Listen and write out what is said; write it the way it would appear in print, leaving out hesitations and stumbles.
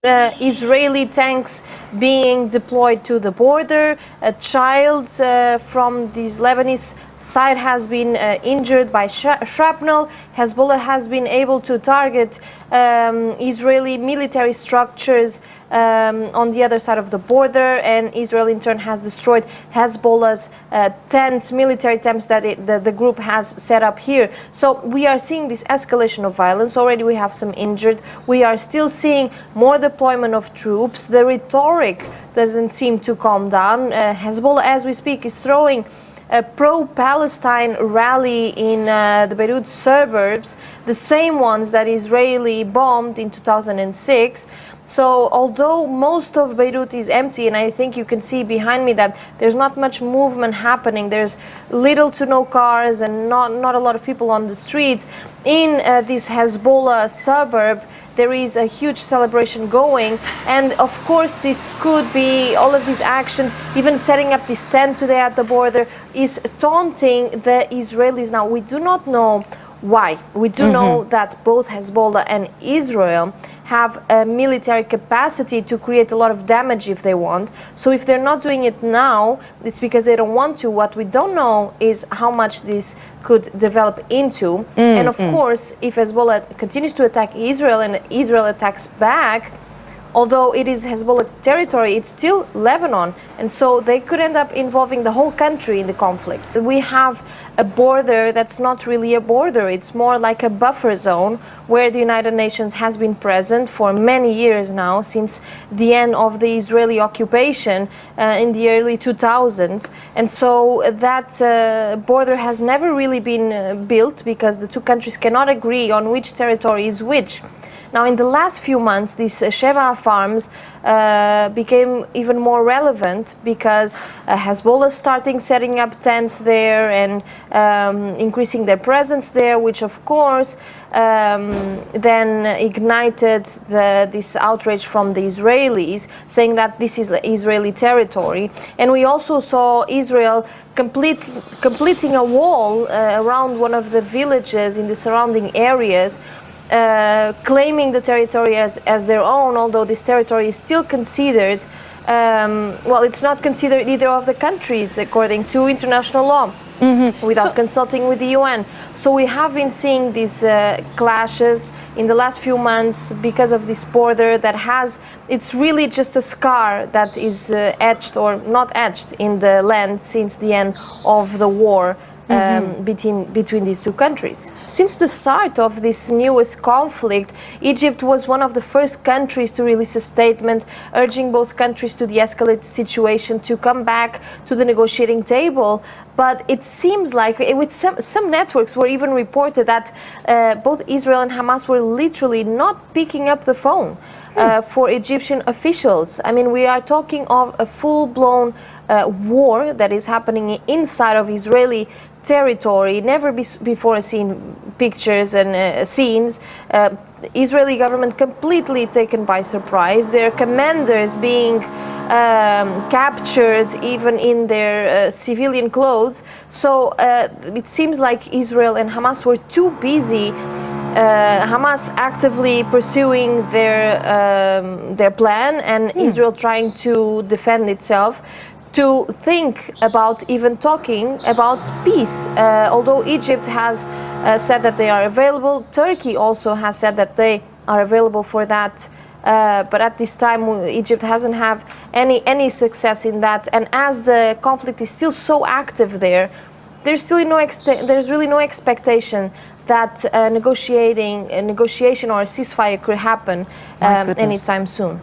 Israeli tanks being deployed to the border. A child from this Lebanese side has been injured by shrapnel. Hezbollah has been able to target Israeli military structures on the other side of the border, and Israel in turn has destroyed Hezbollah's military tents that the group has set up here. So we are seeing this escalation of violence. Already we have some injured. We are still seeing more deployment of troops. The rhetoric doesn't seem to calm down. Hezbollah, as we speak, is throwing a pro-Palestine rally in the Beirut suburbs, the same ones that Israeli bombed in 2006. So although most of Beirut is empty, and I think you can see behind me that there's not much movement happening, there's little to no cars and not a lot of people on the streets, in this Hezbollah suburb there is a huge celebration going. And of course this could be, all of these actions, even setting up this tent today at the border, is taunting the Israelis. Now we do not know why. We do know that both Hezbollah and Israel have a military capacity to create a lot of damage if they want. So if they're not doing it now, it's because they don't want to. What we don't know is how much this could develop into. And of course, if Hezbollah continues to attack Israel and Israel attacks back, although it is Hezbollah territory, it's still Lebanon. And so they could end up involving the whole country in the conflict. We have a border that's not really a border. It's more like a buffer zone where the United Nations has been present for many years now, since the end of the Israeli occupation in the early 2000s. And so that border has never really been built because the two countries cannot agree on which territory is which. Now, in the last few months, these Shebaa Farms became even more relevant because Hezbollah starting setting up tents there and increasing their presence there, which of course then ignited this outrage from the Israelis, saying that this is Israeli territory. And we also saw Israel completing a wall around one of the villages in the surrounding areas, claiming the territory as their own, although this territory is still considered, well, it's not considered either of the countries according to international law, without consulting with the UN. So we have been seeing these clashes in the last few months because of this border that has, it's really just a scar that is etched or not etched in the land since the end of the war between these two countries. Since the start of this newest conflict, Egypt was one of the first countries to release a statement urging both countries to de-escalate the situation, to come back to the negotiating table. But it seems like, with some networks were even reported that both Israel and Hamas were literally not picking up the phone for Egyptian officials. I mean, we are talking of a full-blown war that is happening inside of Israeli territory, never before seen pictures and scenes. Israeli government completely taken by surprise, their commanders being captured even in their civilian clothes. So it seems like Israel and Hamas were too busy, Hamas actively pursuing their plan and Israel trying to defend itself, to think about even talking about peace. Although Egypt has said that they are available, Turkey also has said that they are available for that. But at this time, Egypt hasn't had any success in that. And as the conflict is still so active there, there's really no expectation that a negotiation or a ceasefire could happen anytime soon.